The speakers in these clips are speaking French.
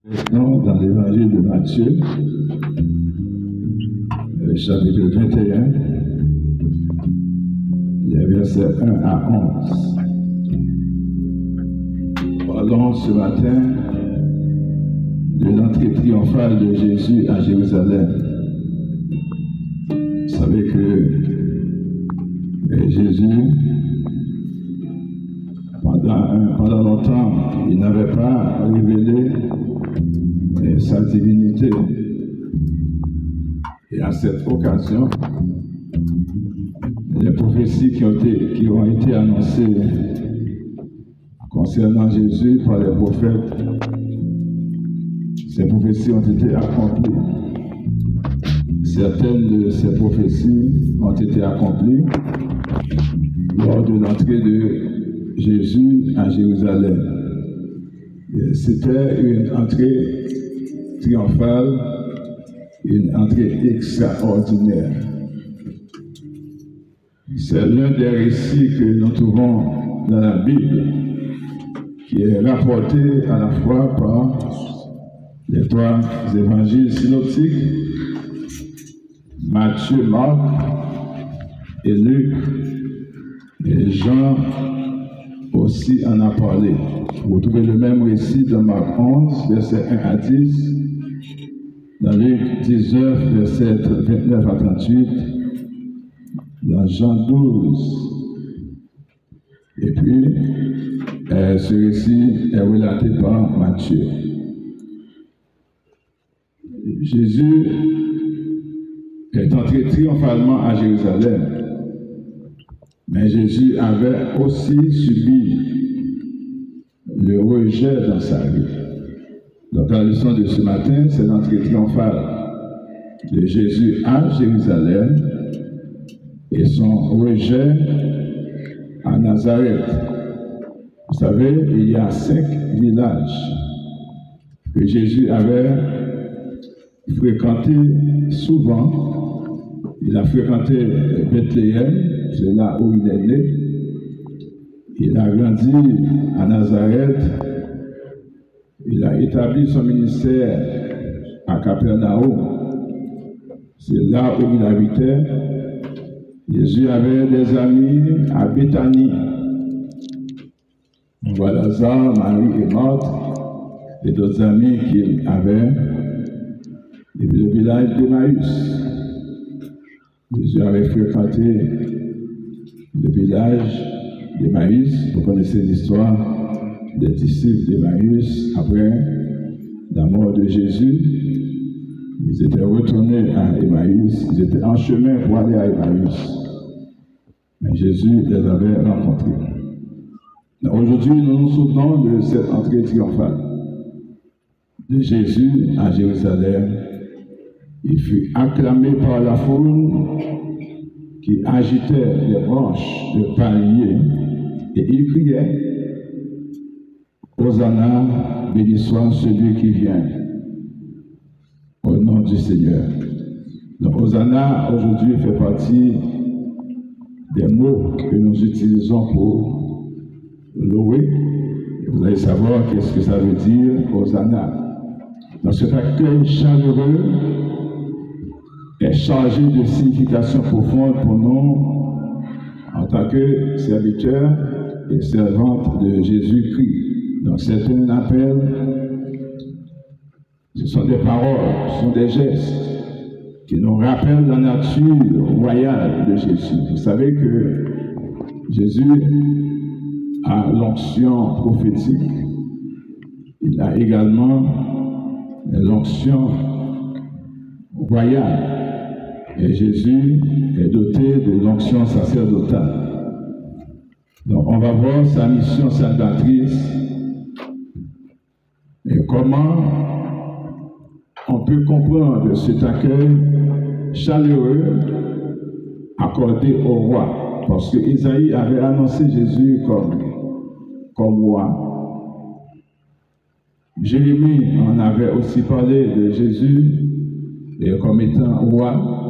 Maintenant, dans l'évangile de Matthieu, chapitre 21, les versets 1 à 11. Parlons ce matin de l'entrée triomphale de Jésus à Jérusalem. Vous savez que Jésus, pendant longtemps, il n'avait pas révélé sa divinité. Et à cette occasion, les prophéties qui ont été annoncées concernant Jésus par les prophètes, ces prophéties ont été accomplies. Certaines de ces prophéties ont été accomplies lors de l'entrée de Jésus à Jérusalem. C'était une entrée triomphale, une entrée extraordinaire. C'est l'un des récits que nous trouvons dans la Bible, qui est rapporté à la fois par les trois évangiles synoptiques, Matthieu, Marc et Luc, et Jean aussi en a parlé. Vous trouvez le même récit dans Marc 11, versets 1 à 10, dans Luc 19, versets 29 à 38, dans Jean 12. Et puis, ce récit est relaté par Matthieu. Jésus est entré triomphalement à Jérusalem, mais Jésus avait aussi subi le rejet dans sa vie. Donc la leçon de ce matin, c'est l'entrée triomphale de Jésus à Jérusalem et son rejet à Nazareth. Vous savez, il y a 5 villages que Jésus avait fréquenté souvent. Il a fréquenté Bethléem, c'est là où il est né. Il a grandi à Nazareth. Il a établi son ministère à Capernaum. C'est là où il habitait. Jésus avait des amis à Béthanie. On voit Lazare, Marie et Marthe, et d'autres amis qu'il avait. Et puis le village d'Emmaüs. Jésus avait fréquenté le village d'Emmaüs. Vous connaissez l'histoire des disciples d'Emmaüs. Après la mort de Jésus, ils étaient retournés à Emmaüs. Ils étaient en chemin pour aller à Emmaüs. Mais Jésus les avait rencontrés. Aujourd'hui, nous nous souvenons de cette entrée triomphale de Jésus à Jérusalem. Il fut acclamé par la foule qui agitait les branches de palmier et il criait: Hosanna, béni soit celui qui vient au nom du Seigneur. Donc Hosanna aujourd'hui fait partie des mots que nous utilisons pour louer. Vous allez savoir qu'est-ce que ça veut dire Hosanna. Dans cet accueil chaleureux est chargé de signification profonde pour nous en tant que serviteurs et servantes de Jésus-Christ. Donc c'est un appel, ce sont des paroles, ce sont des gestes qui nous rappellent la nature royale de Jésus. Vous savez que Jésus a l'onction prophétique, il a également l'onction royale. Et Jésus est doté de l'onction sacerdotale. Donc on va voir sa mission salvatrice et comment on peut comprendre cet accueil chaleureux accordé au roi. Parce que Isaïe avait annoncé Jésus comme roi. Jérémie en avait aussi parlé de Jésus comme étant roi.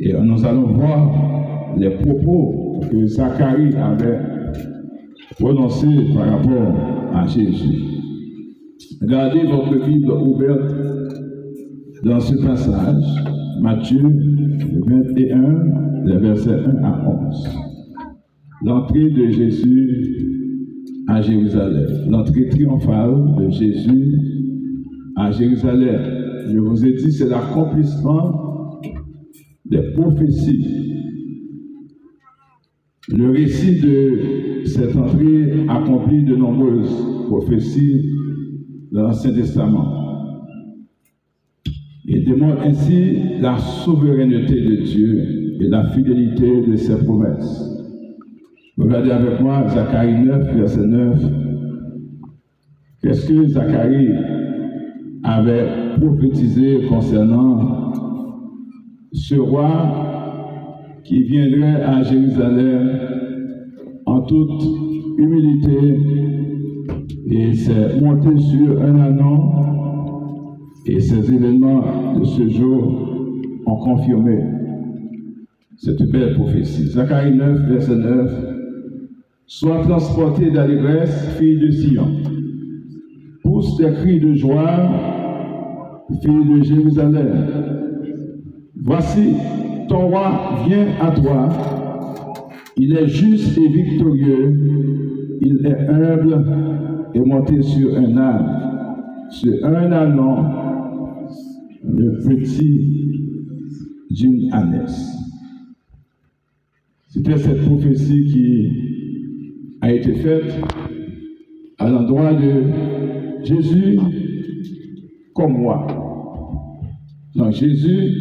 Et nous allons voir les propos que Zacharie avait prononcés par rapport à Jésus. Gardez votre Bible ouverte dans ce passage, Matthieu 21, les versets 1 à 11. L'entrée de Jésus à Jérusalem, l'entrée triomphale de Jésus à Jérusalem. Je vous ai dit, c'est l'accomplissement des prophéties. Le récit de cette entrée accomplit de nombreuses prophéties dans l'Ancien Testament. Il démontre ainsi la souveraineté de Dieu et la fidélité de ses promesses. Regardez avec moi Zacharie 9, verset 9. Qu'est-ce que Zacharie avait prophétisé concernant ce roi qui viendrait à Jérusalem en toute humilité et s'est monté sur un ânon, et ces événements de ce jour ont confirmé cette belle prophétie. Zacharie 9, verset 9. Sois transporté d'allégresse, fille de Sion. Pousse des cris de joie, fille de Jérusalem. Voici, ton roi vient à toi. Il est juste et victorieux. Il est humble et monté sur un âne. Sur un ânon, le petit d'une ânesse. C'était cette prophétie qui a été faite à l'endroit de Jésus comme moi. Donc Jésus,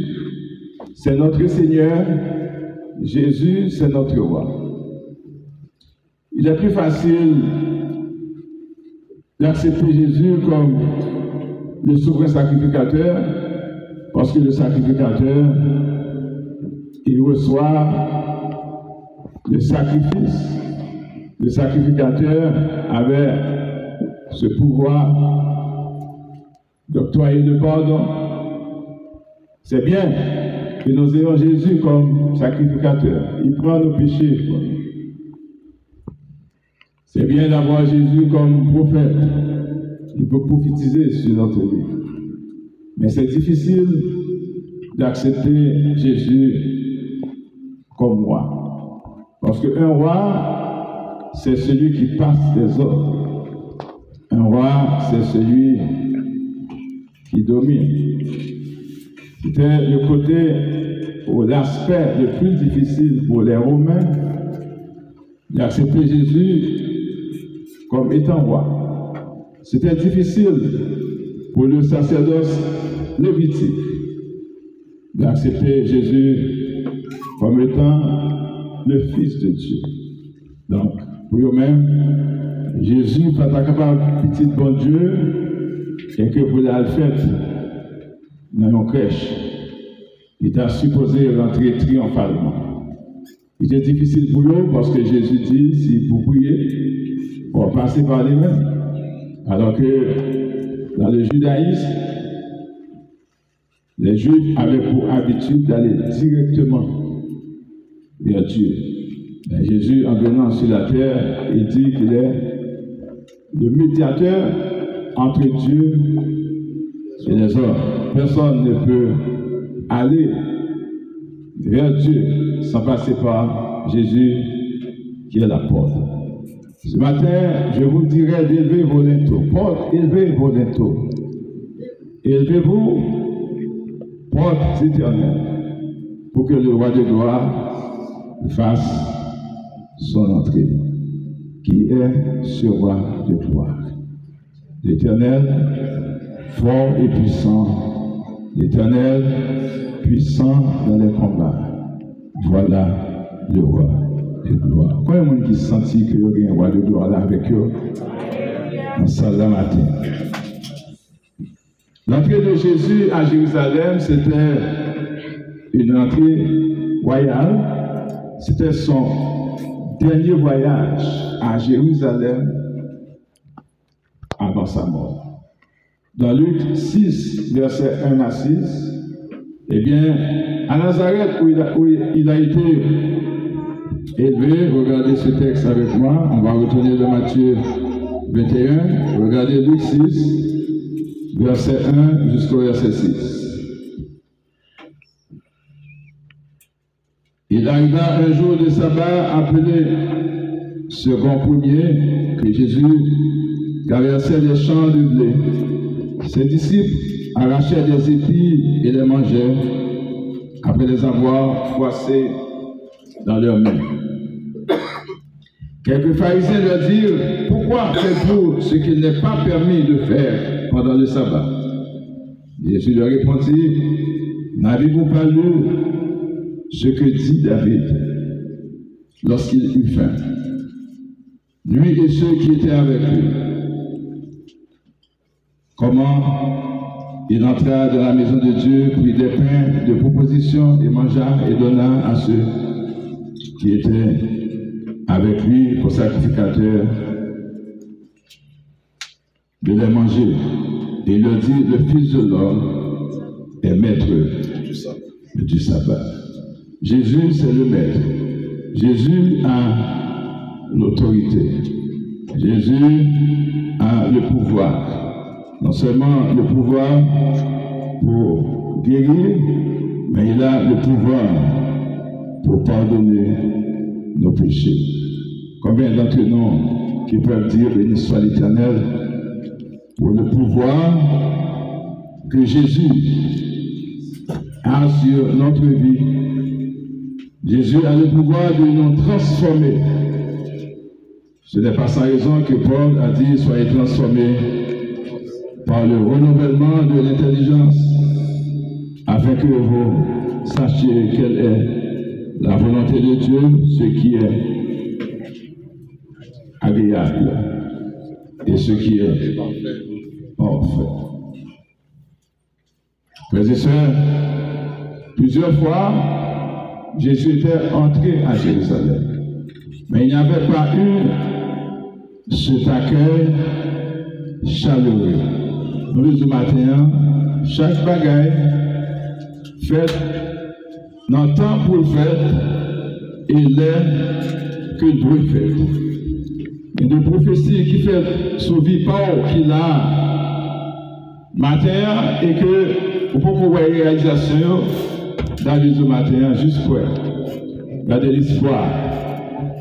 c'est notre Seigneur. Jésus, c'est notre roi. Il est plus facile d'accepter Jésus comme le souverain sacrificateur, parce que le sacrificateur, il reçoit le sacrifice. Le sacrificateur avait ce pouvoir d'octroyer le pardon. C'est bien que nous ayons Jésus comme sacrificateur. Il prend nos péchés. C'est bien d'avoir Jésus comme prophète. Il peut prophétiser sur notre vie. Mais c'est difficile d'accepter Jésus comme roi. Parce qu'un roi, c'est celui qui passe des ordres. Un roi, c'est celui qui domine. C'était le côté ou l'aspect le plus difficile pour les Romains d'accepter Jésus comme étant roi. C'était difficile pour le sacerdoce lévitique d'accepter Jésus comme étant le Fils de Dieu. Donc, pour eux-mêmes, Jésus n'est pas capable de petit bon Dieu et que vous l'avez fait dans une crèche. Il t'a supposé rentrer triomphalement. Il était difficile pour eux parce que Jésus dit, si vous priez, on va passer par les mains. Alors que dans le judaïsme, les Juifs avaient pour habitude d'aller directement vers Dieu. Mais Jésus, en venant sur la terre, il dit qu'il est le médiateur entre Dieu et les hommes. Personne ne peut aller vers Dieu sans passer par Jésus qui est la porte. Ce matin, je vous dirai d'élever vos linteaux. Porte, élevez vos linteaux. Élevez-vous, porte éternelle, pour que le roi de gloire fasse son entrée. Qui est ce roi de gloire? L'Éternel, fort et puissant. L'Éternel, puissant dans les combats. Voilà le roi de gloire. Combien de monde qui sentit qu'il y a un roi de gloire là avec eux? En salle la matin. L'entrée de Jésus à Jérusalem, c'était une entrée royale. C'était son dernier voyage à Jérusalem avant sa mort. Dans Luc 6, versets 1 à 6, eh bien, à Nazareth, où il a été élevé, regardez ce texte avec moi, on va retourner de Matthieu 21, regardez Luc 6, verset 1 jusqu'au verset 6. Il arriva un jour de sabbat appelé second premier que Jésus traversait les champs de blé. Ses disciples arrachaient des épis et les mangeaient après les avoir froissés dans leurs mains. Quelques pharisiens leur dirent: pourquoi faites-vous ce qu'il n'est pas permis de faire pendant le sabbat? Jésus leur répondit: n'avez-vous pas lu ce que dit David lorsqu'il eut faim, lui et ceux qui étaient avec lui? Comment il entra dans la maison de Dieu, prit des pains de proposition et mangea et donna à ceux qui étaient avec lui pour sacrificateurs de les manger. Et il leur dit: le Fils de l'homme est maître du sabbat. Jésus, c'est le maître. Jésus a l'autorité. Jésus a le pouvoir. Non seulement le pouvoir pour guérir, mais il a le pouvoir pour pardonner nos péchés. Combien d'entre nous qui peuvent dire béni soit l'Éternel pour le pouvoir que Jésus a sur notre vie? Jésus a le pouvoir de nous transformer. Ce n'est pas sans raison que Paul a dit: soyez transformés par le renouvellement de l'intelligence, afin que vous sachiez quelle est la volonté de Dieu, ce qui est agréable et ce qui est parfait. Frères et sœurs, plusieurs fois, Jésus était entré à Jérusalem, mais il n'y avait pas eu cet accueil chaleureux. Nous, le matin, chaque bagaille fait dans le temps pour le faire et l'air que le bruit fait. Et de prophétie qui fait sauver Paul qu'il a matin et que vous pouvez voir réalisation dans le matin jusqu'à garder l'espoir.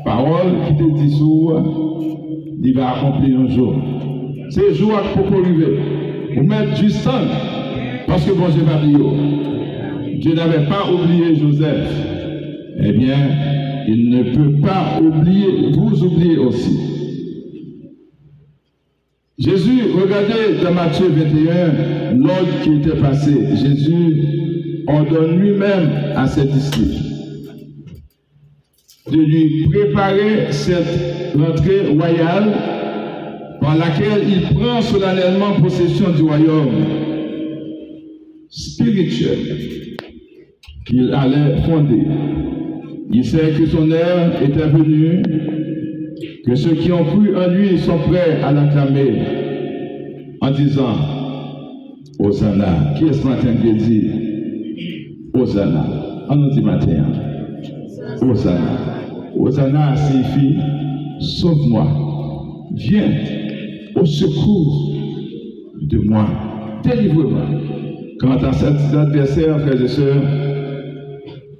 Parole qui te dit sur, il va accomplir un jour. C'est jour pour arriver. Vous mettez du sang parce que bon Dieu va oublier. Dieu n'avait pas oublié Joseph. Eh bien, il ne peut pas oublier, vous oublier aussi. Jésus, regardez dans Matthieu 21, l'ordre qui était passé. Jésus ordonne lui-même à ses disciples de lui préparer cette rentrée royale par laquelle il prend solennellement possession du royaume spirituel qu'il allait fonder. Il sait que son heure était venue, que ceux qui ont cru en lui sont prêts à l'acclamer en disant Hosanna. Qui est ce matin qui dit Hosanna? On nous dit matin Hosanna. Hosanna signifie sauve-moi, viens au secours de moi, délivre-moi. Quant à cet adversaire, frères et sœurs,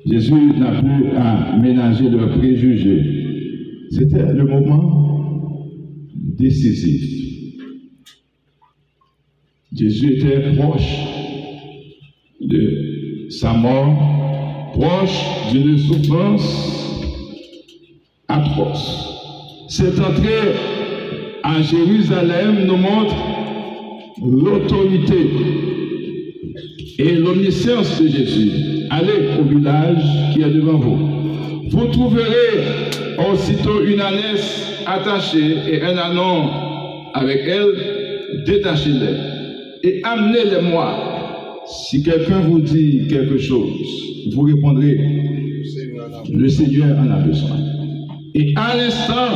Jésus n'a plus à ménager leurs préjugés. C'était le moment décisif. Jésus était proche de sa mort, proche d'une souffrance atroce. Cette entrée à Jérusalem nous montre l'autorité et l'omniscience de Jésus. Allez au village qui est devant vous. Vous trouverez aussitôt une ânesse attachée et un ânon avec elle, détachez-les et amenez-les-moi. Si quelqu'un vous dit quelque chose, vous répondrez, le Seigneur en a besoin. Et à l'instant,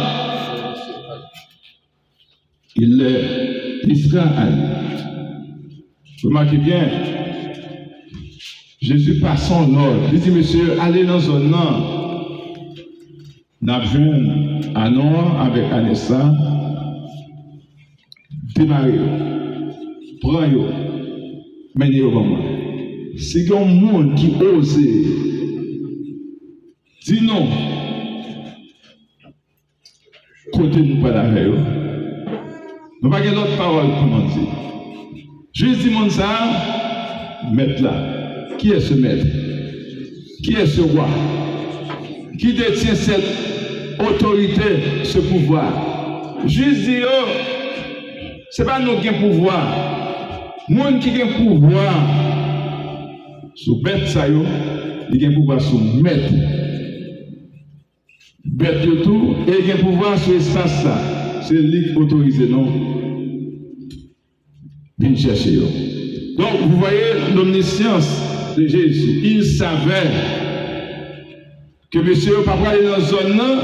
il les laissera aller. Remarquez bien, Jésus passe son ordre. Il dit, monsieur, allez dans un an. N'a jeune Anon avec Anessa démarrer. prends-yo, menez-yo comme moi. Si il y a un monde qui ose dire non, côté nous pas avec eux, nous n'avons pas d'autres paroles pour dire. Juste dis-moi ça, maître là. Qui est ce maître? Qui est ce roi? Qui détient cette autorité, ce pouvoir? Juste dire, ce n'est pas nous qui avons pouvoir. Monde qui a pouvoir sur bête ça yo, il a pouvoir sur maître. Bête de tout, et il a pouvoir sur espace ça. C'est lui qui autorise non. Viens chercher yo. Donc vous voyez l'omniscience de Jésus. Il savait que monsieur n'a pas aller dans la zone là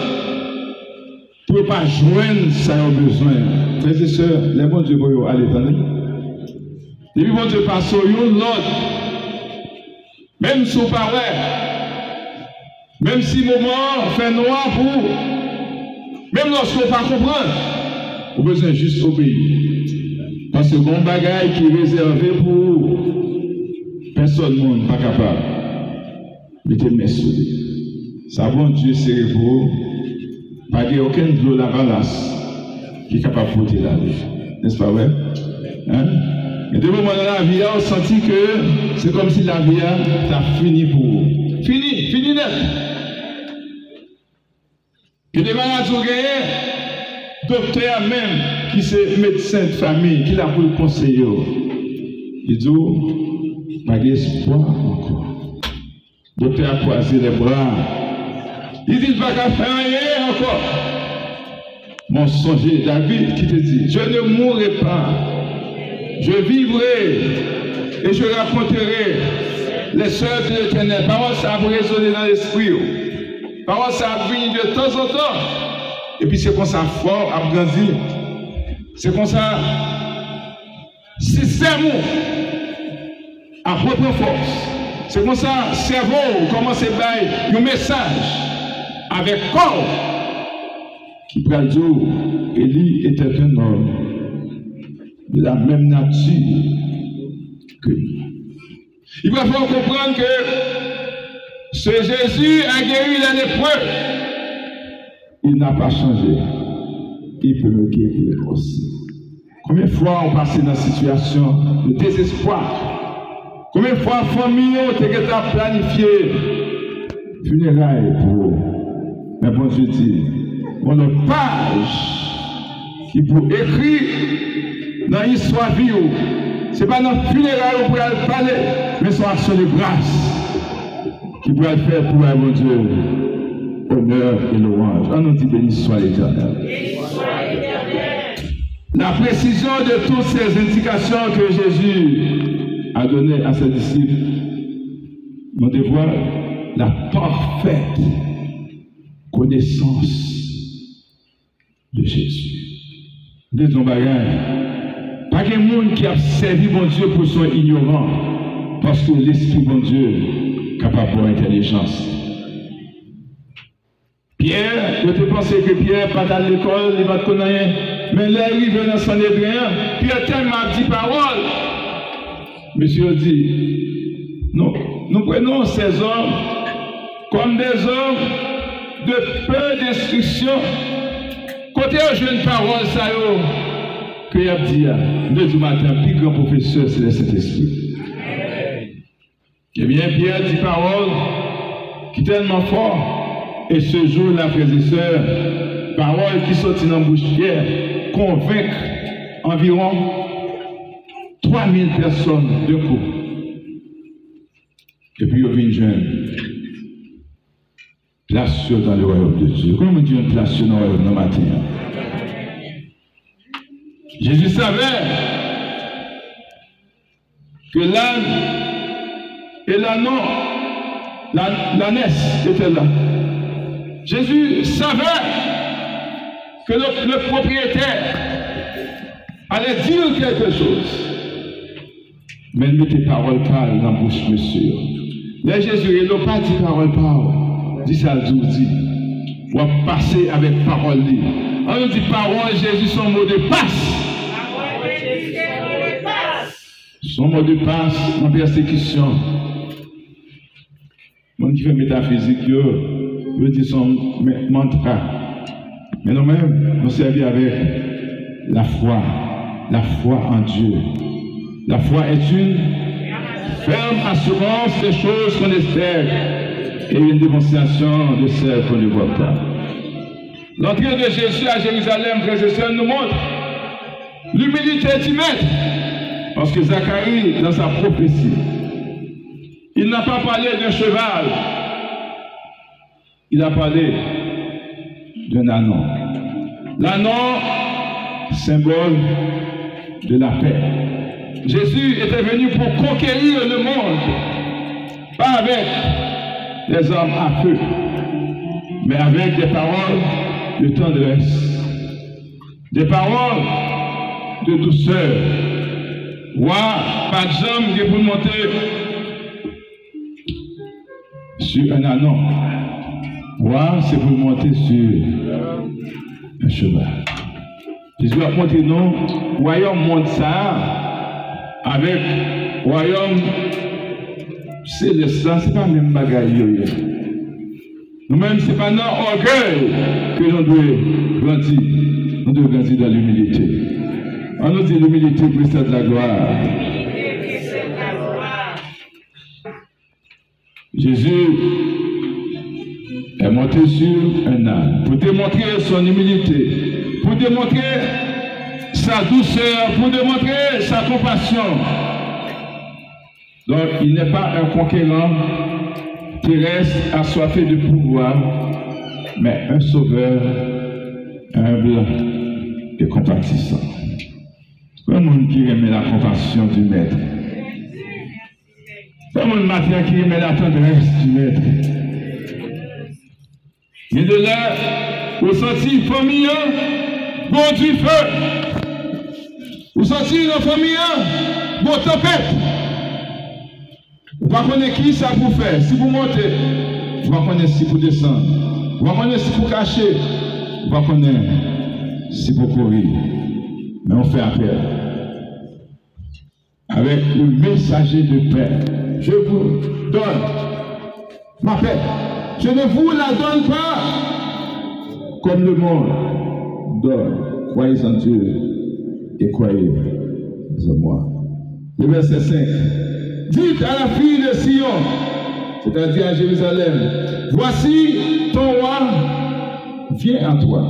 pour ne pas joindre ça a besoin. Frères et sœurs, les bons Dieu vont aller dans et puis bon Dieu passe au l'autre. Même si on pas même si le moment fait noir pour même lorsqu'on ne pas comprendre, on a besoin juste obéir. Parce que bon bagage qui est réservé pour personne ne monde pas capable. Mettez mes soudés. Ça bon Dieu c'est pour pas qu'il y ait aucun de la balance qui est capable de porter la vie. N'est-ce pas vrai? Hein? Mais de moment dans la vie, on senti que c'est comme si la vie a fini pour vous. Fini net. Que des malades ont gagné, docteur même, qui est médecin de famille, qui l'a pour le conseiller. Il dit, pas d'espoir encore. Docteur a croisé les bras. Il dit, pas qu'à faire rien encore. Mon songe, David, qui te dit, je ne mourrai pas. Je vivrai et je raconterai les œuvres de l'Éternel. Parole ça a résonné dans l'esprit. Parole ça a venu de temps en temps. Et puis c'est comme ça fort à grandir. C'est comme ça système à propre force. C'est comme ça cerveau commence à faire un message avec corps qui peut dire Élie était un homme de la même nature que nous. Il va falloir comprendre que ce Jésus a guéri la lépreux. Il n'a pas changé. Il peut me guérir aussi. Combien de fois on passe dans une situation de désespoir? Combien de fois la famille a planifié funérailles pour eux? Mais bon Dieu dit, on a une page qui peut écrire dans l'histoire vie. Ce n'est pas dans le funérailles où on peut parler, mais c'est action de grâce qui peut le faire pour mon Dieu. Honneur et louange. On nous dit béni soit l'Éternel. La précision de toutes ces indications que Jésus a données à ses disciples nous dévoile la parfaite connaissance de Jésus. Disons bagage. Pas de monde qui a servi mon Dieu pour son ignorant, parce que l'Esprit bon Dieu est capable pour intelligence. Pierre, je te pensais que Pierre pas dans l'école, il va te connaître, mais là il vient dans Sanhédrin, Pierre tellement dit parole. Monsieur dit, non, nous prenons ces hommes comme des hommes de peu d'instruction. Côté aux jeunes paroles, ça y est, que y a dit, le du matin, plus grand professeur, c'est le Saint-Esprit. Eh bien, Pierre dit parole qui est tellement fort. Et ce jour-là, frères et sœurs, parole qui sortit dans la bouche de Pierre, convaincre environ 3000 personnes de coup. Et puis, il y a une jeune place dans le royaume de Dieu. Comment on dit une place dans le royaume de matin? Jésus savait que l'âne et l'ânon, l'ânesse était là. Jésus savait que le propriétaire allait dire quelque chose. Mais il mettait parole pâle dans la bouche, monsieur. Là, Jésus, il n'a pas dit parole pâle. Dit ça, il dit. On va passer avec parole. On nous dit parole, Jésus, son mot de passe. Parole, Jésus, son mot de passe. Son mot de passe en persécution. Mon qui fait métaphysique, je dis son mantra. Mais nous-mêmes, nous servons avec la foi en Dieu. La foi est une ferme assurance des choses qu'on espère et une démonstration de celles qu'on ne voit pas. L'entrée de Jésus à Jérusalem, frères et sœurs, nous montre l'humilité du maître. Parce que Zacharie, dans sa prophétie, il n'a pas parlé d'un cheval, il a parlé d'un ânon. L'ânon, symbole de la paix. Jésus était venu pour conquérir le monde, pas avec des armes à feu, mais avec des paroles de tendresse, des paroles de douceur. Pas de jambe qui pour monter sur un ânon. C'est pour monter sur un cheval. Jésus a montré nous, royaume monde ça, avec royaume céleste, c'est pas même bagaille. Nous-mêmes, c'est pas notre orgueil que nous devons grandir. Nous devons grandir dans l'humilité. On nous dit l'humilité précède de la gloire. Jésus est monté sur un âne pour démontrer son humilité, pour démontrer sa douceur, pour démontrer sa compassion. Donc, il n'est pas un conquérant terrestre assoiffé de pouvoir, mais un sauveur humble et compatissant. C'est un monde qui aime la compassion du maître. C'est un monde matin qui aime la tendresse du maître. Et de là, vous sentez famille, bon du feu. Vous sentez la famille, bon tempête. Vous ne connaissez qui ça pour faire. Si vous montez, vous ne connaissez si vous descendre. Vous ne connaissez si vous cacher. Vous ne connaissez si vous courir. Mais on fait appel. Avec le messager de paix. Je vous donne ma paix. Je ne vous la donne pas comme le monde donne. Croyez en Dieu et croyez en moi. Le verset 5. Dites à la fille de Sion, c'est-à-dire à Jérusalem, voici ton roi vient à toi.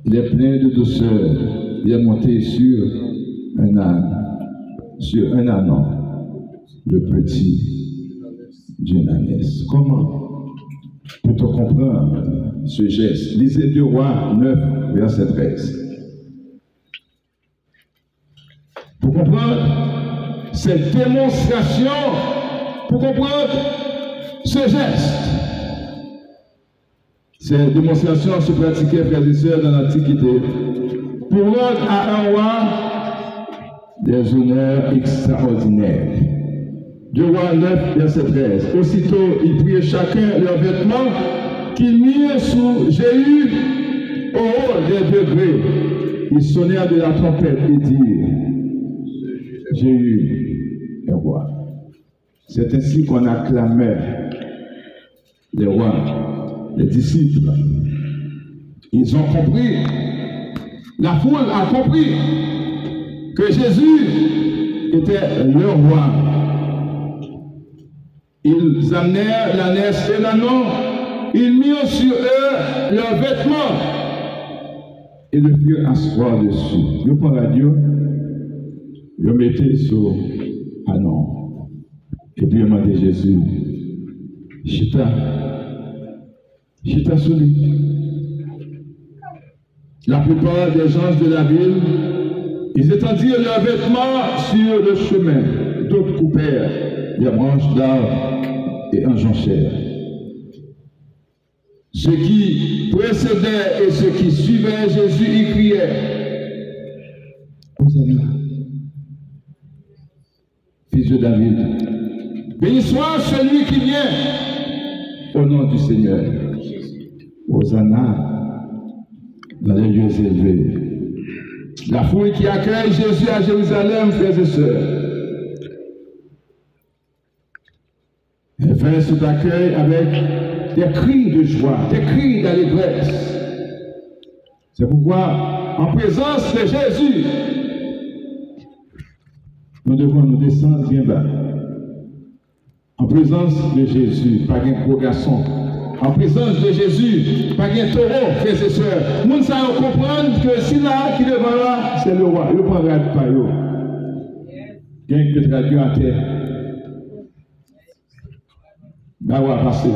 Il est plein de douceur. Il est monté sur un âne, sur un ânon, le petit d'une ânesse. Comment peut-on comprendre ce geste? Lisez 2 Rois 9, verset 13. Pour comprendre cette démonstration, pour comprendre ce geste, cette démonstration se pratiquait, frères et sœurs, dans l'Antiquité, pour rendre à un roi des honneurs extraordinaires. 2 Rois 9, verset 13. Aussitôt, ils priaient chacun leurs vêtements qu'ils mirent sous Jéhu au haut des degrés. Ils sonnèrent de la trompette et dirent: Jéhu est roi. C'est ainsi qu'on acclamait les rois, les disciples. Ils ont compris, la foule a compris que Jésus était leur roi. Ils amenèrent l'ânesse et l'ânon, ils mirent sur eux leurs vêtements et le firent asseoir dessus. Je prends la radio, je mettais sur ânon. Et puis je demandais Jésus, Chita sous lui. La plupart des gens de la ville, ils étendirent leurs vêtements sur le chemin. D'autres coupèrent les branches d'arbres et enjonchèrent. Ceux qui précédaient et ceux qui suivaient Jésus y criaient: Hosanna, fils de David, béni soit celui qui vient au nom du Seigneur. Hosanna dans les lieux élevés. La foule qui accueille Jésus à Jérusalem, frères et sœurs, l'univers sous accueille avec des cris de joie, des cris d'allégresse. C'est pourquoi, en présence de Jésus, nous devons nous descendre bien bas. En présence de Jésus, pas un gros garçon. En présence de Jésus, pas un taureau, frères et sœurs. Nous savons comprendre que si là, qui devant là, c'est le roi. Il prend la pas yo. Il y a une petite radio à terre. Ben ouais, passer.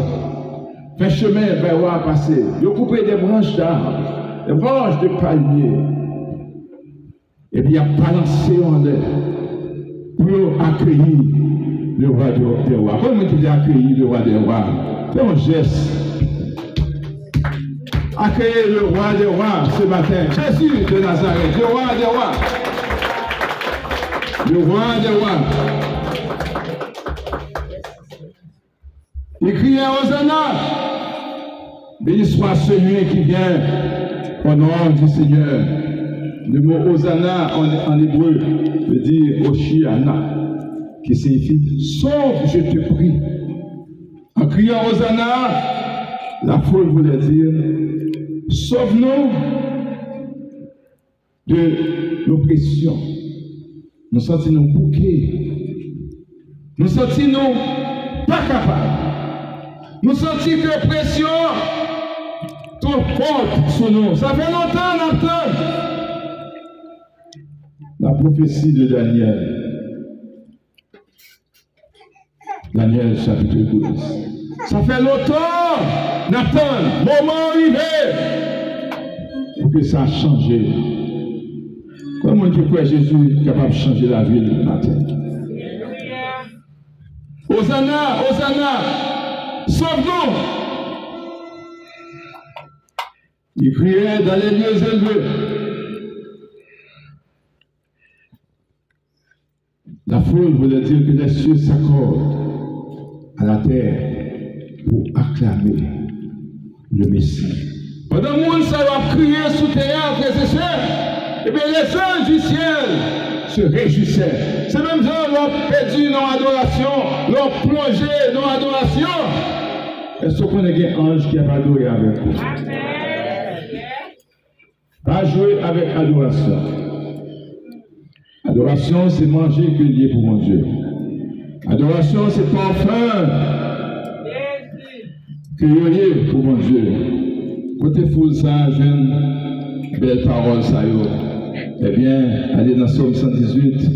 Fait chemin, ben ouais, passer. Il a coupé des branches d'arbres, des branches de palmiers. Et puis il a balancé en l'air pour accueillir le roi des rois. Comment tu dis accueillir le roi des rois? Fais un geste. Accueillir le roi des rois ce matin. Jésus de Nazareth, le roi des rois. Le roi des rois. Il criait Hosanna. Béni soit celui qui vient au nom du Seigneur. Le mot Hosanna en hébreu veut dire Oshiana, qui signifie sauve, je te prie. En criant Hosanna, la foule voulait dire sauve-nous de l'oppression. Nous sentons bouqués. Nous sentons pas capables. Nous sentons que l'oppression trop forte sur nous. Ça fait longtemps, on entend la prophétie de Daniel. Daniel chapitre 12. Ça fait longtemps, Nathan, moment arrivé pour que ça a changé. Comment tu crois Jésus est capable de changer la vie le matin? Hosanna, Hosanna, sauve-nous! Il criait dans les lieux élevés. La foule voulait dire que les cieux s'accordent à la terre pour acclamer le Messie. Pendant que le monde va crier sous terre, frères et sœurs, et bien les anges du ciel se réjouissaient. Ces mêmes gens l'ont perdu dans l'adoration, l'ont plongé dans l'adoration. Est-ce qu'on a un ange qui a adoré avec vous? Pas jouer avec adoration. Adoration, c'est manger que lié pour mon Dieu. Adoration, c'est parfum que lié pour mon Dieu. Côté fou, ça, jeune, belle parole, ça y est. Eh bien, allez dans Psaume 118,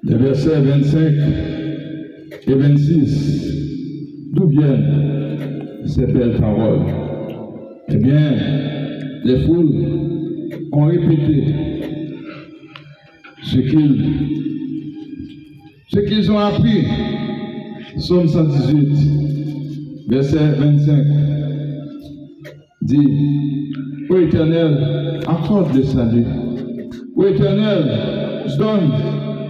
les versets 25 et 26. D'où viennent ces belles paroles? Eh bien, les foules ont répété ce qu'ils ont appris. Psaume 118, verset 25, dit: Ô Éternel, accorde le salut. Ô Éternel, donne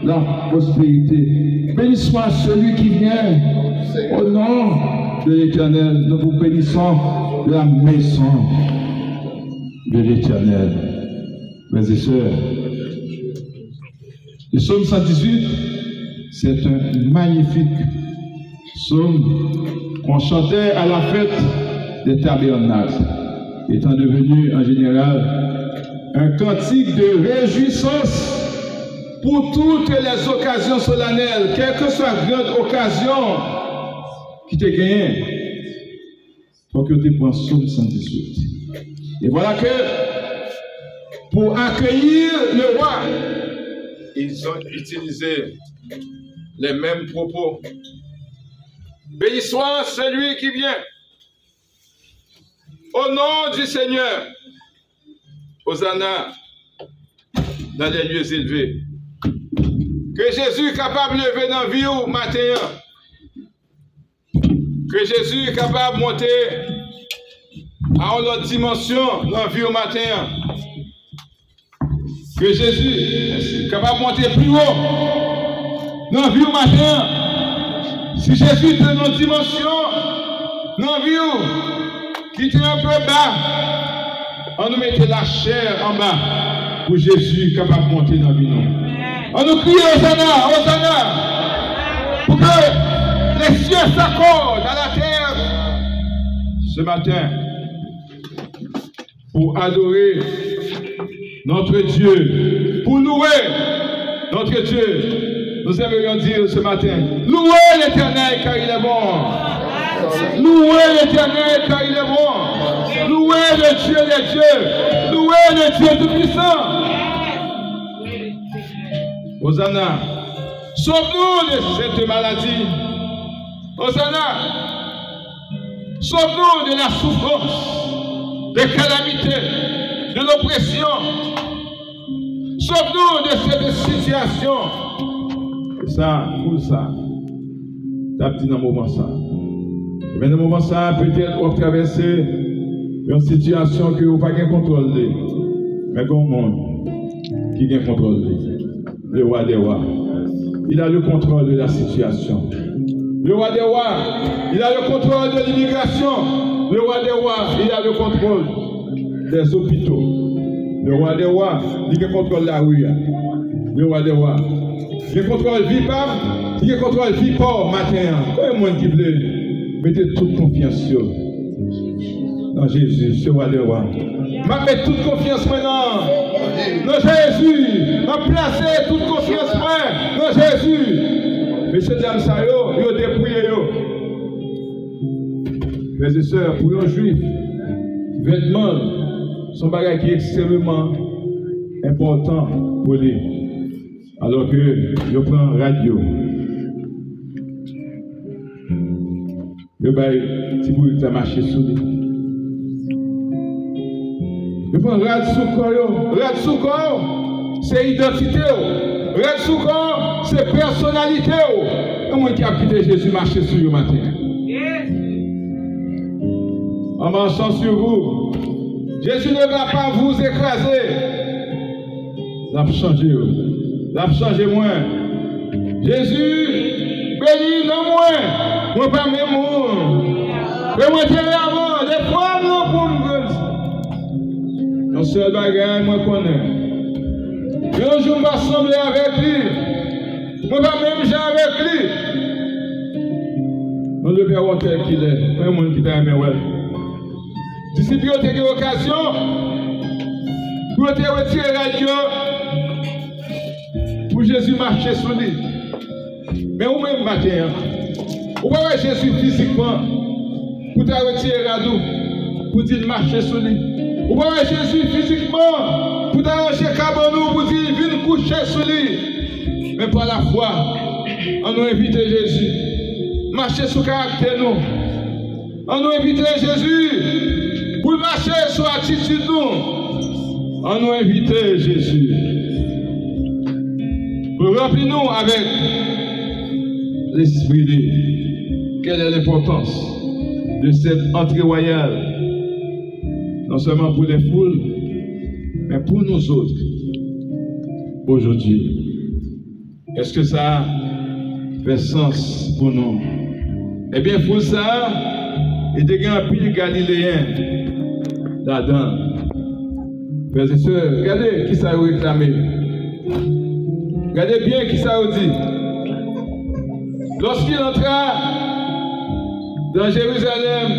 la prospérité. Béni soit celui qui vient. Au nom de l'Éternel, nous vous bénissons la maison de l'Éternel. Frères et sœurs, le psaume 118, c'est un magnifique psaume qu'on chantait à la fête des tabernacles, étant devenu en général un cantique de réjouissance pour toutes les occasions solennelles, quelle que soit la grande occasion qui te gagne. Pour que tu prends psaume 118. Et voilà que pour accueillir le roi, ils ont utilisé les mêmes propos. Béni soit celui qui vient. Au nom du Seigneur. Hosanna dans les lieux élevés. Que Jésus est capable de lever dans la vie au matin. Que Jésus est capable de monter à une autre dimension dans la vie au matin. Que Jésus est capable de monter plus haut dans la vie au matin. Si Jésus est dans une dimension dans la vie qui était un peu bas, on nous mettait la chair en bas pour Jésus capable de monter dans la vie. On nous crie Hosanna, Hosanna. pour que les cieux s'accordent à la terre ce matin pour adorer notre Dieu, pour louer notre Dieu. Nous aimerions dire ce matin, louez l'Éternel car il est bon. Louez l'Éternel car il est bon. Louez le Dieu des dieux. Louez le Dieu tout-puissant. Hosanna. Sauve-nous de cette maladie. Hosanna. Sauve-nous de la souffrance, des calamités, de l'oppression. Sauve-nous de cette situation. Et ça, pour ça, t'as dit dans le moment ça. Mais dans le moment ça, peut-être on traverse une situation que vous n'avez pas contrôlée. Mais comme monde qui a contrôlé, le roi des rois, il a le contrôle de la situation. Le roi des rois, il a le contrôle de l'immigration. Le roi des rois, il a le contrôle des hôpitaux. Le roi des rois, il a le contrôle de la rue. Le roi des rois, il a le contrôle de vie femme, il a le contrôle de vie pauvre matin. Comment monde qui veut mettez toute confiance dans Jésus, ce roi des rois. Ma mets toute confiance maintenant dans Jésus. Ma placé toute confiance dans Jésus. Messieurs, dames, ça y est, dépouillé. Frères et sœurs, pour un juif, vêtements sont bagages qui est extrêmement important pour lui. Alors que je prends radio. Je vais si vous avez marché sous lui. Je prends radio sous corps. Radio sous corps, c'est identité. Radio sous corps, c'est personnalité. Et moi qui a quitté Jésus marcher sur le matin. En marchant sur vous, Jésus ne va pas vous écraser. Ça va changer. Ça va changer moins. Jésus, bénis non moins. Moi pas même moi. Mais moi t'ai avant. Des fois non pour me. Un seul bagage moi connais. Un jour je vais assembler avec lui. Moi pas même j'ai avec lui. Nous devons voir tel qu'il est. Pas un monde qui t'a aimé ouais. Disciples ont eu l'occasion pour te retirer la radio pour Jésus marcher sur lui. Mais vous même matin, vous voyez Jésus physiquement pour te retirer la radio pour dire marcher sur lui. Vous voyez Jésus physiquement pour t'arracher cabanou pour dire viens coucher sur lui. Mais par la foi, on nous invite Jésus. Marcher sur le caractère nous. On nous invite Jésus. Pour marcher sur l'attitude nous, on nous invite Jésus. Pour remplir nous avec l'esprit de quelle est l'importance de cette entrée royale, non seulement pour les foules, mais pour nous autres, aujourd'hui. Est-ce que ça fait sens pour nous? Eh bien, pour ça, il y a un pile galiléen là-dedans. Frères et sœurs, regardez qui ça a réclamé. Regardez bien qui ça a dit. Lorsqu'il entra dans Jérusalem,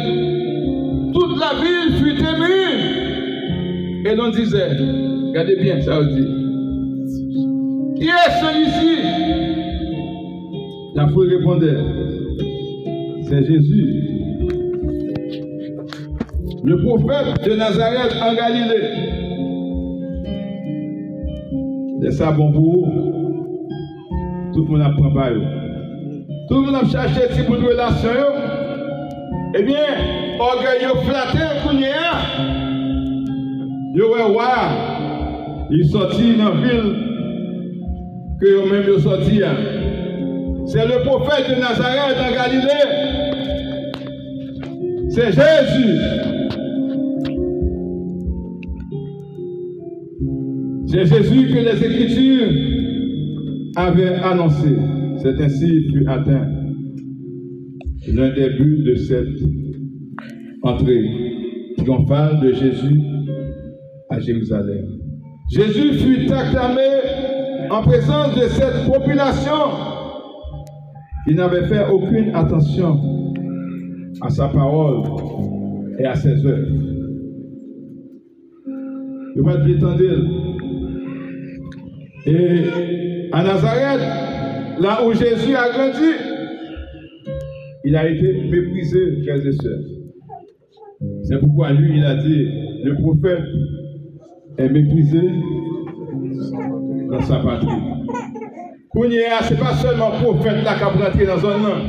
toute la ville fut émue. Et l'on disait, regardez bien ça a dit. Qui est celui-ci? La foule répondait, c'est Jésus, le prophète de Nazareth en Galilée. C'est ça bon pour vous. Tout le monde apprend par eux. Tout le monde a cherché si pour une relation. Eh bien, orgueil flatté, il sortit dans la ville que eux-mêmes sont sortis. C'est le prophète de Nazareth en Galilée. C'est Jésus. C'est Jésus que les Écritures avaient annoncé. C'est ainsi fut atteint l'un des buts de cette entrée triomphale de Jésus à Jérusalem. Jésus fut acclamé en présence de cette population Il n'avait fait aucune attention à sa parole et à ses œuvres. Il va te l'étendre. Et à Nazareth, là où Jésus a grandi, il a été méprisé, frères et sœurs. C'est pourquoi lui, il a dit, le prophète est méprisé dans sa patrie. Ce n'est pas seulement le prophète là qui a rentré dans un an,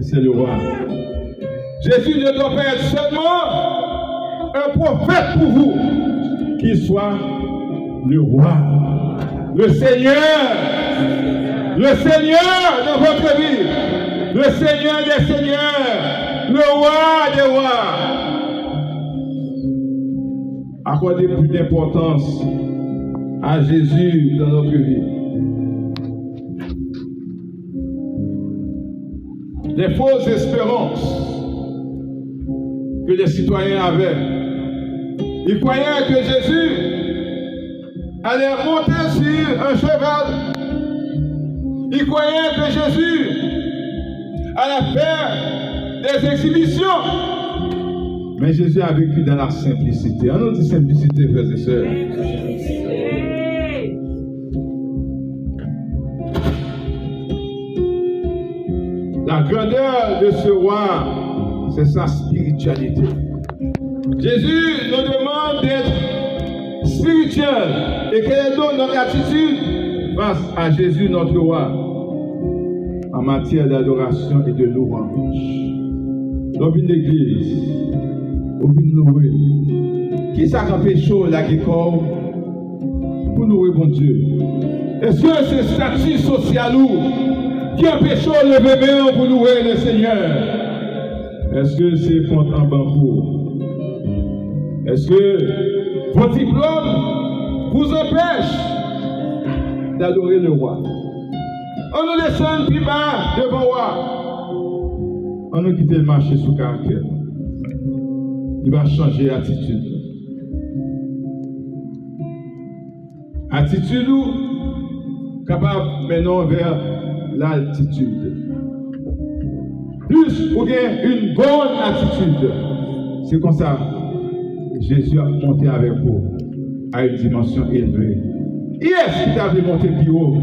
c'est le roi. Jésus ne doit pas être seulement un prophète pour vous, qu'il soit le roi, le Seigneur dans votre vie, le Seigneur des seigneurs, le roi des rois. Accordez plus d'importance à Jésus dans notre vie. Les fausses espérances que les citoyens avaient. Ils croyaient que Jésus allait monter sur un cheval. Ils croyaient que Jésus allait faire des exhibitions. Mais Jésus a vécu dans la simplicité. On nous dit simplicité, frères et sœurs. La grandeur de ce roi, c'est sa spiritualité. Jésus nous demande d'être spirituel. Et quelle est donc notre attitude face à Jésus, notre roi, en matière d'adoration et de louange? Dans une église, au but de louer, qui s'accapait chaud là qui corps pour louer bon Dieu? Est-ce que c'est statut social ou qui empêche le bébé pour louer le Seigneur? Est-ce que c'est compte en banco? Est-ce que vos diplômes vous empêchent d'adorer le roi? On nous descend plus bas devant le roi. On nous quitte le marché sous caractère. Il va changer d'attitude. Attitude ou capable maintenant vers l'altitude. Plus ou bien une bonne attitude. C'est comme ça. Jésus a monté avec vous à une dimension élevée. Qui est-ce qui t'a vu monter plus haut?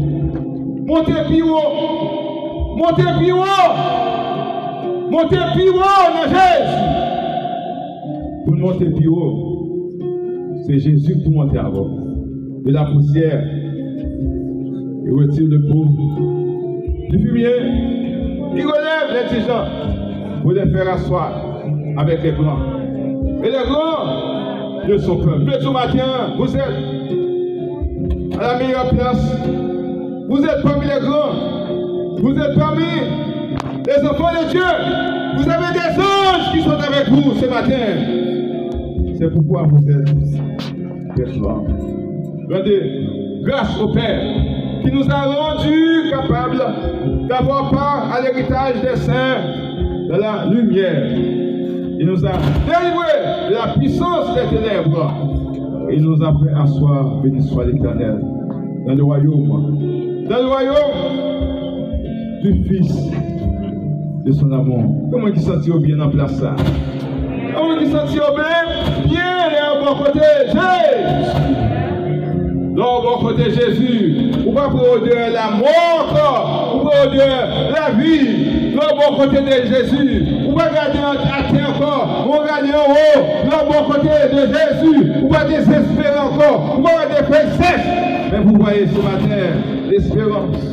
Monter plus haut! Monter plus haut! Monter plus haut dans Jésus! Pour monter plus haut, c'est Jésus pour monter à vous. De la poussière, il retire le pauvre. Du fumier, il relève les petits gens pour les faire asseoir avec les grands. Et les grands de son peuple. Mais ce matin, vous êtes à la meilleure place. Vous êtes parmi les grands. Vous êtes parmi les enfants de Dieu. Vous avez des anges qui sont avec vous ce matin. C'est pourquoi vous êtes des soirs. Rendez grâce au Père qui nous a rendus capables d'avoir part à l'héritage des saints de la lumière. Il nous a délivrés de la puissance des ténèbres. Il nous a fait asseoir, béni soit l'Éternel, dans le royaume du Fils de son amour. Comment il sentit bien en place ça? Comment il sentit bien et au bon côté Jésus? Là, au bon côté Jésus, ou pas pour de la mort, ou pour de la vie. Là, au bon côté de Jésus, ou pas regarder à terre encore, ou regarder en haut. Là, au bon côté de Jésus, ou pas désespérer encore, ou pas regarder feuilles sèches. Mais vous voyez ce matin l'espérance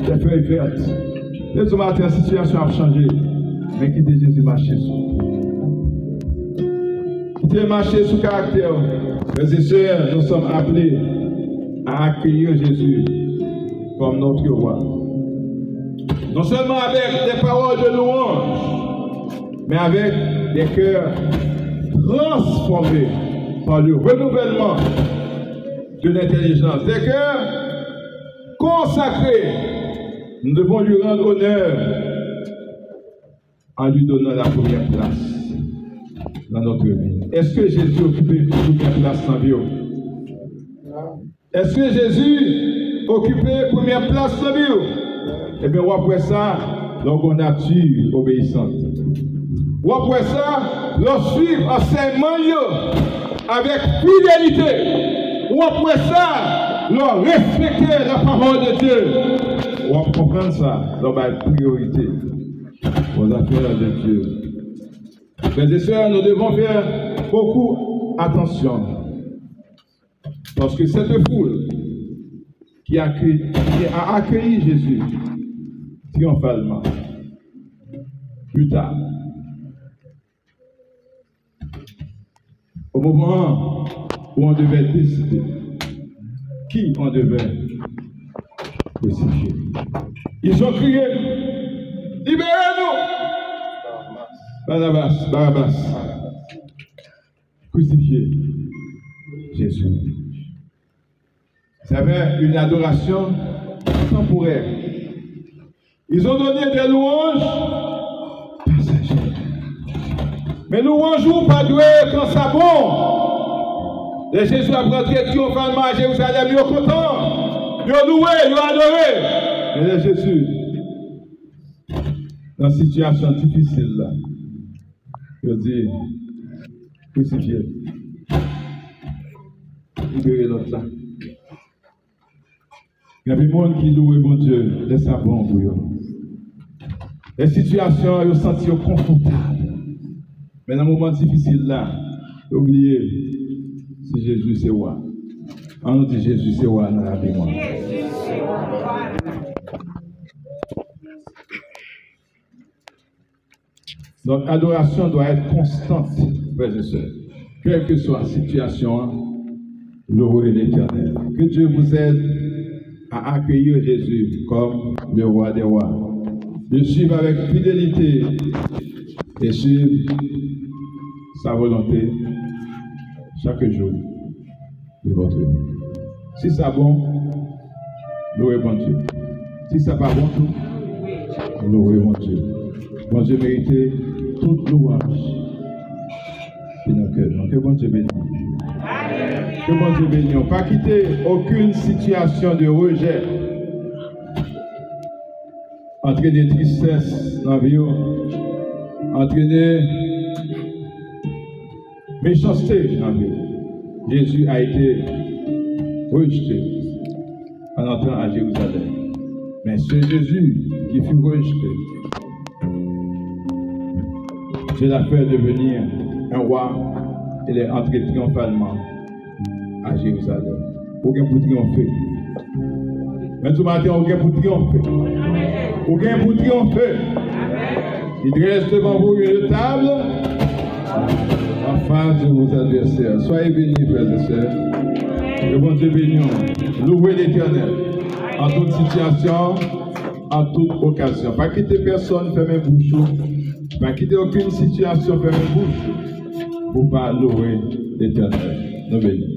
des feuilles vertes. Et ce matin, la situation a changé. Mais quittez Jésus marcher sous. Quittez marcher sous caractère. Mes et sœurs, nous sommes appelés à accueillir Jésus comme notre roi. Non seulement avec des paroles de louange, mais avec des cœurs transformés par le renouvellement de l'intelligence. Des cœurs consacrés. Nous devons lui rendre honneur en lui donnant la première place dans notre vie. Est-ce que Jésus occupait la première place dans Bio? Est-ce que Jésus occupait la première place dans Bio? Eh bien, après ça, leur nature obéissante. Ou après ça, leur suivre enseignement avec fidélité. Ou après ça, leur respecter la parole de Dieu. Ou après comprendre ça, leur priorité aux affaires de Dieu. Frères et sœurs, nous devons faire beaucoup attention. Parce que cette foule qui a accueilli Jésus triomphalement, plus tard, au moment où on devait décider qui on devait crucifier, ils ont crié: libérez-nous! Barabbas, crucifiez Jésus. Ils avaient une adoration temporaire. Ils ont donné des louanges passagères. Mais louanges ou pas doué quand ça bon. Et Jésus a rentré triomphalement à Jérusalem, ils sont contents. Ils ont loué, ils ont adoré. Mais Jésus, dans une situation difficile là, il a dit: crucifiez. Libérez l'autre là. Il y a des gens qui louent mon Dieu, laisse ça bon pour eux. Les situations, ils se sentent confortables. Mais dans un moment difficile là, oubliez, si Jésus c'est roi. On nous dit Jésus c'est roi dans la vie. Donc l'adoration doit être constante, frères et sœurs. Quelle que soit la situation, louez l'Éternel. Que Dieu vous aide à accueillir Jésus comme le roi des rois. De suivre avec fidélité et suivre sa volonté chaque jour de votre vie. Si ça bon, louez bon Dieu. Si ça pas bon tout, louez bon Dieu. Bon Dieu mérite toute louange. Que bon Dieu bénisse. Que bon Dieu bénisse. Pas quitter aucune situation de rejet. Entraîner tristesse dans la vie. Entraîner méchanceté dans la vie. Jésus a été rejeté en entrant à Jérusalem. Mais c'est Jésus qui fut rejeté. Dieu l'a fait devenir un roi. Il est entré triomphalement à Jérusalem. Aucun pour triompher. Mais tout matin, aucun pour triompher. Aucun pour triompher. Il dresse devant vous une table en face de vos adversaires. Soyez bénis, frères et sœurs. Que bon Dieu bénisse. Louez l'Éternel en toute situation, en toute occasion. Pas quitter personne, fermez bouche. Pas quitter aucune situation, fermez bouche. Pour pas louer l'Éternel. Nous bénissons.